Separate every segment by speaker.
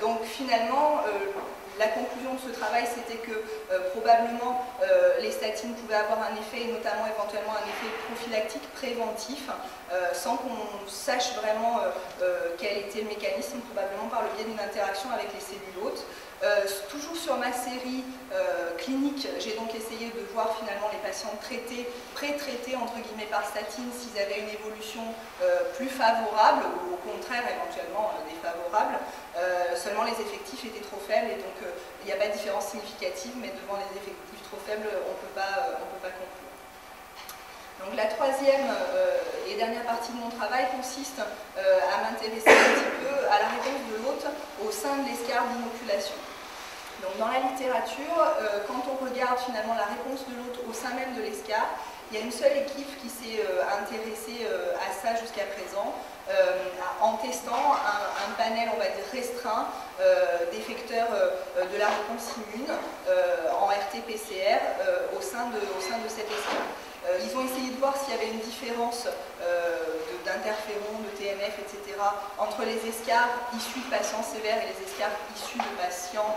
Speaker 1: Donc finalement, la conclusion de ce travail, c'était que probablement les statines pouvaient avoir un effet, et notamment éventuellement un effet prophylactique préventif, sans qu'on sache vraiment quel était le mécanisme, probablement par le biais d'une interaction avec les cellules hôtes. Toujours sur ma série clinique, j'ai donc essayé de voir finalement les patients traités, pré-traités entre guillemets par statine, s'ils avaient une évolution plus favorable ou au contraire éventuellement défavorable. Seulement les effectifs étaient trop faibles et donc il n'y a pas de différence significative, mais devant les effectifs trop faibles, on ne peut pas conclure. Donc la troisième et dernière partie de mon travail consiste à m'intéresser un petit peu à la réponse de l'hôte au sein de l'escarre d'inoculation. Donc dans la littérature, quand on regarde finalement la réponse de l'hôte au sein même de l'escarre, il y a une seule équipe qui s'est intéressée à ça jusqu'à présent, en testant un panel, on va dire, restreint d'effecteurs de la réponse immune en RT-PCR au sein de cette escarre. Ils ont essayé de voir s'il y avait une différence d'interférons, de TNF, etc. entre les escarres issus de patients sévères et les escarres issus de patients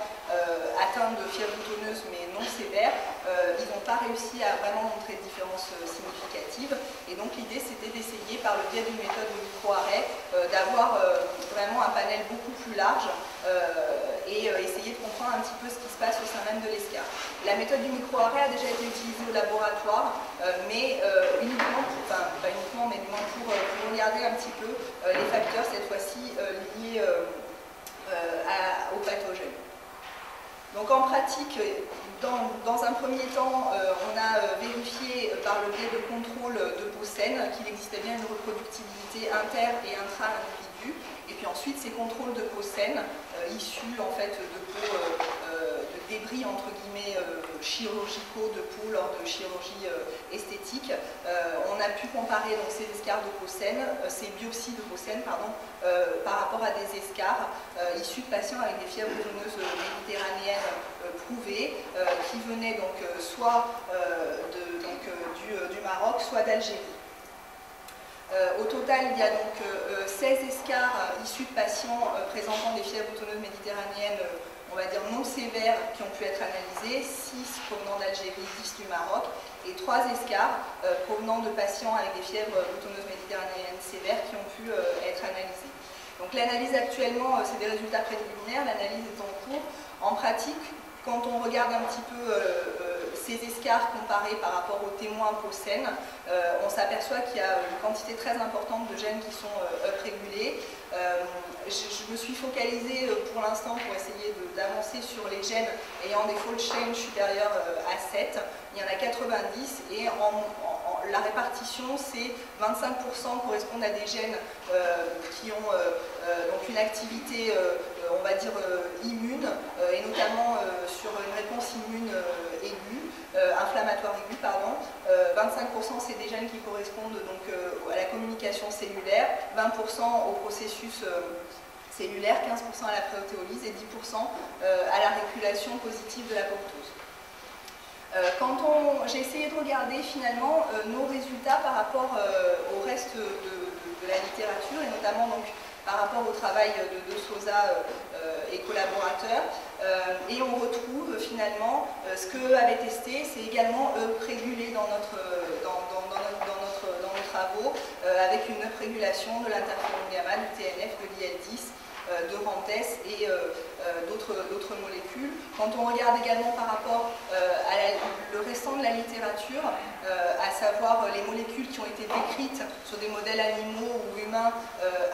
Speaker 1: atteints de fièvre boutonneuse mais non sévères. Ils n'ont pas réussi à vraiment montrer de différence significative. Et donc l'idée, c'était d'essayer, par le biais d'une méthode de micro-arrêt, d'avoir vraiment un panel beaucoup plus large et essayer de comprendre un petit peu ce qui se passe au sein même de l'escarre. La méthode du micro-arrêt a déjà été utilisée au laboratoire, mais uniquement, enfin pas uniquement, mais du moins pour regarder un petit peu les facteurs, cette fois-ci liés au pathogène. Donc en pratique, dans un premier temps, on a vérifié par le biais de contrôle de peau saine qu'il existait bien une reproductibilité inter- et intra-individu. Et puis ensuite, ces contrôles de peau saine, issus en fait de peau, de débris entre guillemets chirurgicaux de peau lors de chirurgie esthétique, on a pu comparer donc ces escarres de peau saine, ces biopsies de peau saine, pardon, par rapport à des escarres issus de patients avec des fièvres boutonneuses méditerranéennes prouvées, qui venaient donc soit du Maroc, soit d'Algérie. Au total, il y a donc 16 escarres issus de patients présentant des fièvres boutonneuses méditerranéennes, on va dire non sévères, qui ont pu être analysées, 6 provenant d'Algérie, 10 du Maroc, et 3 escarres provenant de patients avec des fièvres boutonneuses méditerranéennes sévères qui ont pu être analysées. Donc l'analyse actuellement, c'est des résultats préliminaires, l'analyse est en cours. En pratique, quand on regarde un petit peu ces escarres comparés par rapport aux témoins peau saine, on s'aperçoit qu'il y a une quantité très importante de gènes qui sont up-régulés. Je me suis focalisée pour l'instant pour essayer d'avancer sur les gènes ayant des fold chains supérieurs à 7. Il y en a 90 et la répartition, c'est 25% correspondent à des gènes qui ont donc une activité, on va dire, immune, et notamment sur une réponse immune aiguë, inflammatoire aiguë, pardon. 25% c'est des gènes qui correspondent donc à la communication cellulaire, 20% au processus cellulaire, 15% à la préautéolyse et 10% à la régulation positive de l'apoptose. J'ai essayé de regarder finalement nos résultats par rapport au reste de la littérature et notamment donc par rapport au travail de Souza et collaborateurs, et on retrouve finalement ce qu'eux avaient testé, c'est également up-régulé dans nos travaux, avec une up-régulation de l'interféron gamma, du TNF, de l'IL-10, de Rantes et d'autres molécules. Quand on regarde également par rapport à le restant de la littérature, à savoir les molécules qui ont été décrites sur des modèles animaux ou humains,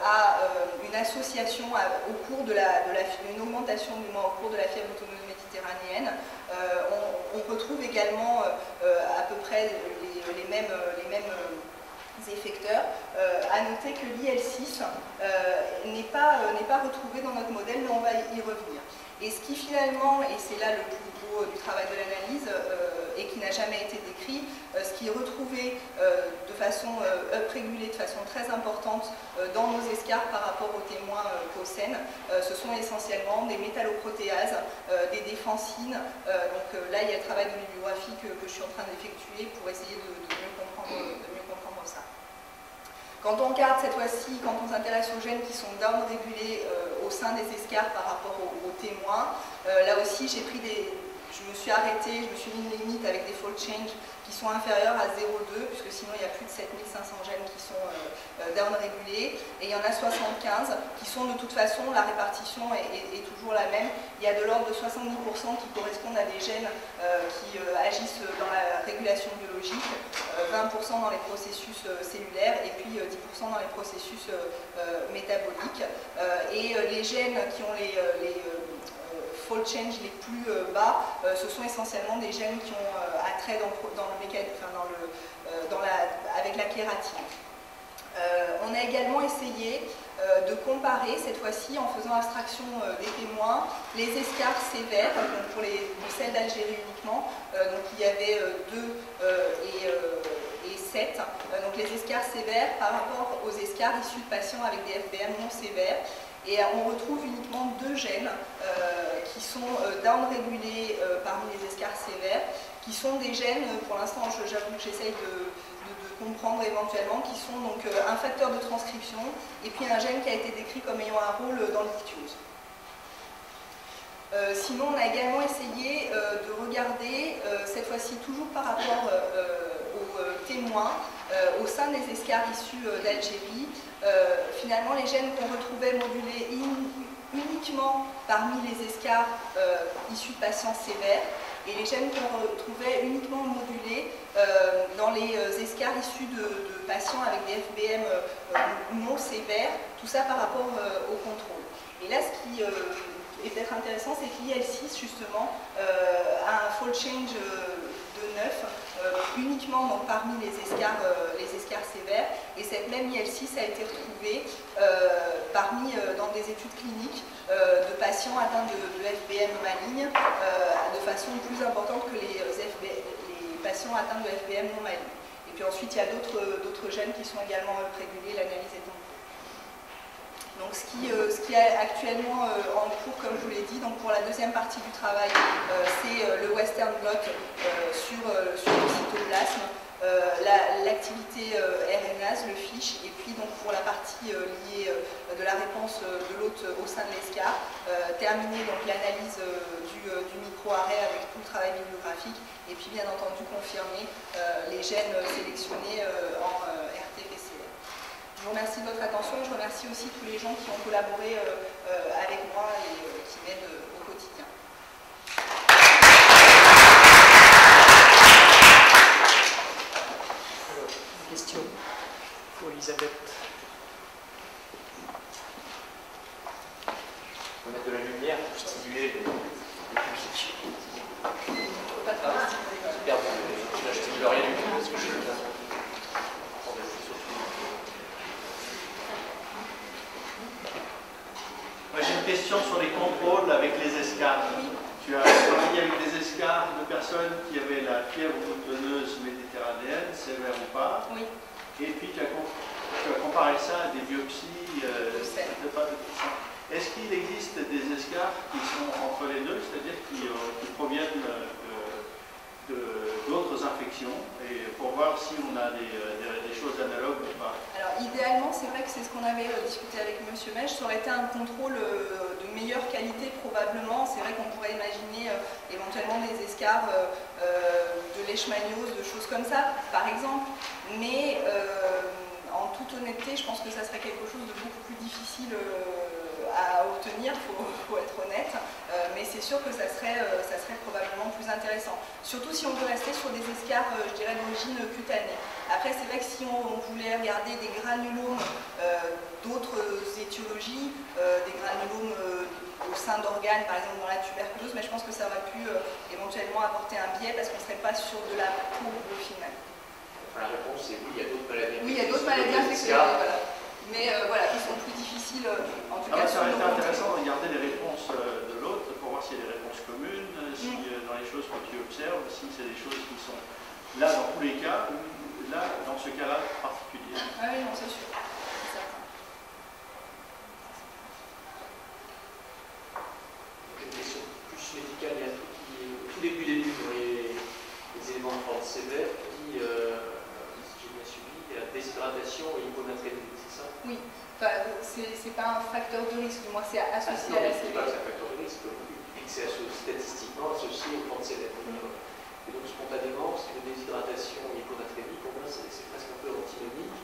Speaker 1: à une association au cours de une augmentation du moins au cours de la fièvre boutonneuse méditerranéenne, on retrouve également à peu près les mêmes effecteurs. À noter que l'IL-6 n'est pas retrouvé dans notre modèle, mais on va y revenir. Et ce qui finalement, et c'est là le plus beau du travail de l'analyse, et qui n'a jamais été décrit, ce qui est retrouvé de façon up-régulée, de façon très importante dans nos escarres par rapport aux témoins peau saine, ce sont essentiellement des métalloprotéases, des défensines. Donc là, il y a le travail de bibliographie que je suis en train d'effectuer pour essayer de mieux comprendre ça. Quand on regarde cette fois-ci, quand on s'intéresse aux gènes qui sont down-régulés au sein des escarres par rapport aux témoins, là aussi je me suis arrêtée, je me suis mis une limite avec des fold change qui sont inférieurs à 0,2, puisque sinon il y a plus de 7500 gènes qui sont down-régulés, et il y en a 75 qui sont de toute façon, la répartition est toujours la même. Il y a de l'ordre de 70% qui correspondent à des gènes qui agissent dans la régulation biologique, 20% dans les processus cellulaires et puis 10% dans les processus métaboliques. Et les gènes qui ont les fold change les plus bas, ce sont essentiellement des gènes qui ont attrait avec la kératine. On a également essayé de comparer, cette fois-ci en faisant abstraction des témoins, les escarres sévères, donc pour celles d'Algérie uniquement, donc il y avait 2 et 7, donc les escarres sévères par rapport aux escarres issus de patients avec des FBM non sévères. Et on retrouve uniquement 2 gènes qui sont down-régulés parmi les escarres sévères, qui sont des gènes, pour l'instant j'avoue que j'essaye de comprendre éventuellement, qui sont donc un facteur de transcription et puis un gène qui a été décrit comme ayant un rôle dans l'ictiose. Sinon, on a également essayé de regarder, cette fois-ci toujours par rapport aux témoins, au sein des escarres issus d'Algérie, finalement les gènes qu'on retrouvait modulés uniquement parmi les escarres issus de patients sévères, et les gènes qu'on retrouvait uniquement modulés dans les escarres issus de patients avec des FBM non sévères, tout ça par rapport au contrôle. Et là, ce qui est peut-être intéressant, c'est que l'IL6, justement, a un fold change de 9, uniquement donc, parmi les escarres sévères, et cette même IL6 a été retrouvée dans des études cliniques de patients atteints de FBM maligne de façon plus importante que les patients atteints de FBM non maligne. Et puis ensuite, il y a d'autres gènes qui sont également régulés, l'analyse est en cours. Donc ce qui est actuellement en cours, comme je vous l'ai dit, donc pour la deuxième partie du travail, c'est le Western blot sur le cytoplasme, l'activité RNase, le FISH, et puis donc pour la partie liée de la réponse de l'hôte au sein de l'escarre, terminer donc l'analyse du micro-arrêt avec tout le travail bibliographique, et puis bien entendu confirmer les gènes sélectionnés en RT-PCR. Je vous remercie de votre attention et je remercie aussi tous les gens qui ont collaboré avec moi et qui m'aident au quotidien.
Speaker 2: Question pour Elisabeth.
Speaker 3: On va mettre de la lumière pour stimuler le public. Super bon, là je stimule rien du tout parce que je suis là.
Speaker 4: Moi j'ai une question sur les contrôles avec les escarres. Tu as travaillé avec des escarres de personnes qui avaient la fièvre boutonneuse méditerranéenne, sévère ou pas.
Speaker 1: Oui.
Speaker 4: Et puis tu as comparé ça à des biopsies de sang. Est-ce qu'il existe des escarres qui sont entre les deux, c'est-à-dire qui proviennent d'autres infections, et pour voir si on a des choses analogues ou pas?
Speaker 1: Alors idéalement, c'est vrai que c'est ce qu'on avait discuté avec M. Mèche, ça aurait été un contrôle de meilleure qualité probablement. C'est vrai qu'on pourrait imaginer éventuellement des escarres de leishmaniose, de choses comme ça, par exemple, mais en toute honnêteté, je pense que ça serait quelque chose de beaucoup plus difficile à obtenir, faut être honnête, mais c'est sûr que ça serait probablement plus intéressant. Surtout si on veut rester sur des escarres, je dirais, d'origine cutanée. Après, c'est vrai que si on voulait regarder des granulomes d'autres étiologies, des granulomes au sein d'organes, par exemple dans la tuberculose, mais je pense que ça aurait pu éventuellement apporter un biais parce qu'on ne serait pas sur de la peau au final.
Speaker 3: La réponse est oui, il y a d'autres maladies.
Speaker 1: Oui, il y a d'autres maladies infectieuses, voilà. Mais voilà, qui sont plus difficiles, en tout cas.
Speaker 4: Ça aurait été intéressant de regarder les réponses de l'autre pour voir s'il y a des réponses communes, si dans les choses que tu observes, si c'est des choses qui sont là dans tous les cas, ou là, dans ce cas-là particulier.
Speaker 1: Ah oui, non, c'est sûr. C'est certain.
Speaker 3: Une question plus médicale, il y a un truc qui est au tout début dans les éléments de forme sévère qui, si j'ai bien suivi, il y a déshydratation déshydratation et hyponatrémie, c'est ça?
Speaker 1: Oui, enfin, c'est pas un facteur de risque, du moins c'est associé à la
Speaker 3: C'est pas que
Speaker 1: sévérité.
Speaker 3: c'est un facteur de risque, c'est statistiquement associé au cancer. Et donc spontanément, c'est une déshydratation et hyponatrémie, pour moi c'est presque un peu antinomique.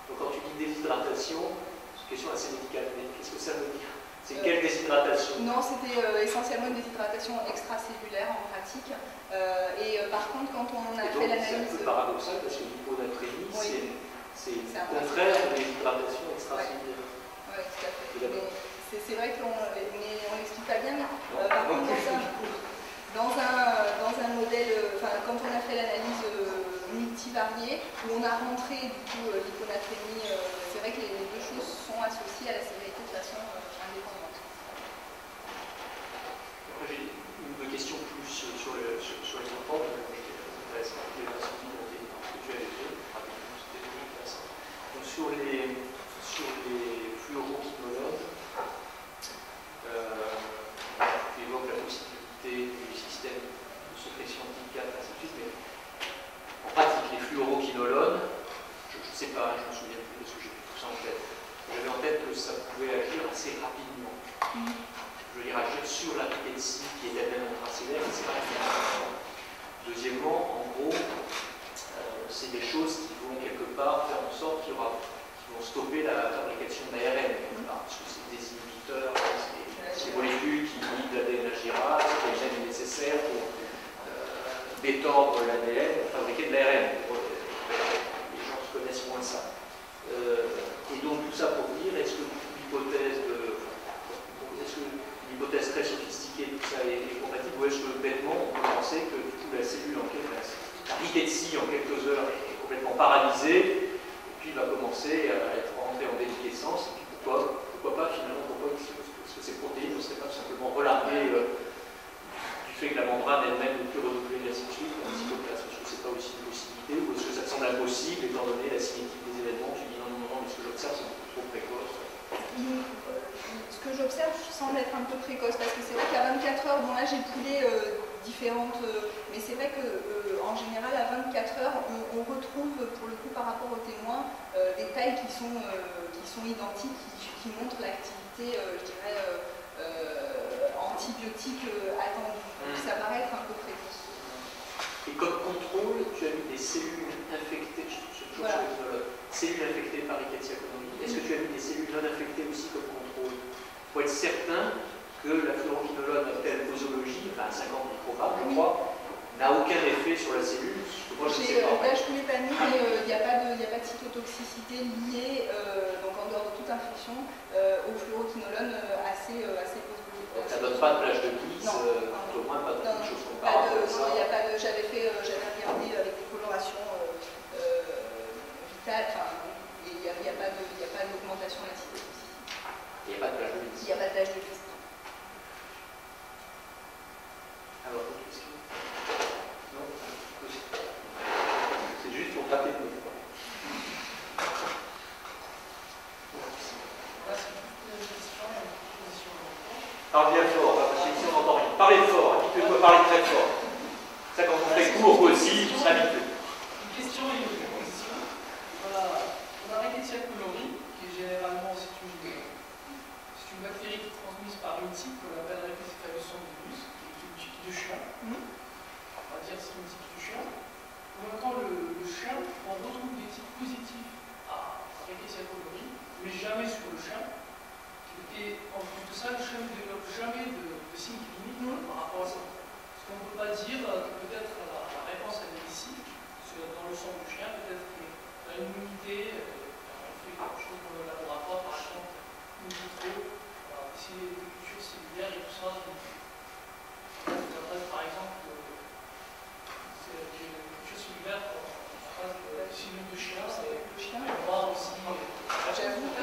Speaker 3: Donc quand tu dis déshydratation, c'est une question assez médicale, mais qu'est-ce que ça veut dire? C'est quelle déshydratation?
Speaker 1: Non, c'était essentiellement une déshydratation extracellulaire en pratique. Par contre, quand on a fait l'analyse...
Speaker 3: C'est un peu paradoxal parce que l'hyponatrémie,
Speaker 1: oui.
Speaker 3: c'est le contraire de déshydratation extracellulaire.
Speaker 1: Oui, tout à fait. C'est vrai qu'on l'explique pas bien, mais par contre, dans un modèle, quand on a fait l'analyse multivariée, où on a rentré du coup l'hyponatrémie, c'est vrai que les deux choses sont associées à la sévérité de façon indépendante.
Speaker 3: J'ai une question plus sur les enfants, mais c'est intéressant, les façons de monter ce que tu avais fait, c'était très intéressant. Donc sur les fluoroquinolones, tu évoques la possibilité du système de sécrétion anti-4, ainsi de suite, mais en pratique, les fluoroquinolones, je ne sais pas, je me souviens plus parce que j'ai tout ça en tête. J'avais en tête que ça pouvait agir assez rapidement. Je veux dire, agir sur la rickettsie qui est elle-même intracellulaire, c'est pas rapidement. Deuxièmement, en gros, c'est des choses qui vont quelque part faire en sorte qu'ils vont stopper la fabrication d'ARN, parce que c'est des inhibiteurs, c'est des molécules qui inhibent l'ADN gyrase, qui est nécessaire pour détordre l'ADN, pour fabriquer de l'ARN. Les gens se connaissent moins ça. Et donc tout ça pour dire, est-ce que l'hypothèse très sophistiquée, tout ça est compatible, ou est-ce que bêtement on peut penser que du coup la cellule la rickettsie en quelques heures est complètement paralysée, et puis va commencer à être rentrée en déliquescence, et puis pourquoi pas finalement, est-ce que ces protéines ne seraient pas simplement relarguées du fait que la membrane elle-même ne peut renouveler la cytoplazme, est-ce que c'est pas aussi une possibilité, ou est-ce que ça te semble impossible étant donné la cinétique des événements, tu dis non, mais ce que j'observe c'est beaucoup trop précoce?
Speaker 1: Ce que j'observe semble être un peu précoce, parce que c'est vrai qu'à 24 heures, bon là j'ai poulé différentes, mais c'est vrai qu'en général à 24 heures, on retrouve pour le coup par rapport aux témoins des tailles qui sont identiques, qui montrent l'activité, je dirais, antibiotique attendue. Donc ça paraît être un peu précoce.
Speaker 3: Et comme contrôle, tu as mis des cellules infectées,
Speaker 1: voilà.
Speaker 3: Cellules infectées par Rickettsia connolly. Est-ce que tu as mis des cellules non infectées aussi comme contrôle? Pour être certain que la fluoroquinolone à telle posologie, enfin 50 microgrammes, je crois, n'a aucun effet sur la cellule. Moi, je ne sais pas.
Speaker 1: Là, je ne l'ai pas mis, mais il n'y a pas de cytotoxicité liée, donc en dehors de toute infection, au fluoroquinolone assez positive.
Speaker 3: Ça ne donne pas de plage de glisse, au moins pas de choses comme ça.
Speaker 1: Non, il n'y a pas de. J'avais regardé avec des colorations vitales, et il n'y a pas d'augmentation de la cytotoxicité.
Speaker 3: Il n'y a pas de plage de glisse.
Speaker 1: Il n'y a pas de plage de glisse.
Speaker 3: Alors, autre question? Non? C'est juste pour taper de mots. Parle bien fort, parce que ici on n'entend rien. Parlez fort, habituez-vous à parler très fort. Ça, quand on fait court aussi, on s'habitue.
Speaker 5: Une question et une proposition. Voilà. On a Rickettsia connolly, qui est généralement une bactérie qui est transmise par une type qu'on appelle Rickettsia virus, qui est une type de chien. On va dire que c'est une type de chien. En même temps, le chien, on retrouve des types positifs à Rickettsia connolly, mais jamais sur le chien. Et en plus de ça, le chien ne développe jamais de signes cliniques par rapport à ça. Parce qu'on ne peut pas dire que peut-être la réponse elle est ici, dans le sang du chien, peut-être qu'il a une immunité, on fait quelque chose dans le laboratoire, par exemple, une vitro, essayer des cultures cellulaires et tout ça. Par exemple, c'est une culture cellulaire pour la cellule de chien, et voir aussi.
Speaker 1: J'avoue que.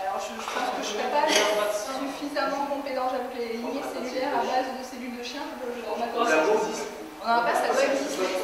Speaker 1: Alors je pense que je ne serais pas suffisamment compétent, j'avoue que les lignées cellulaires à base de cellules de chien, on n'en a pas, ça doit exister.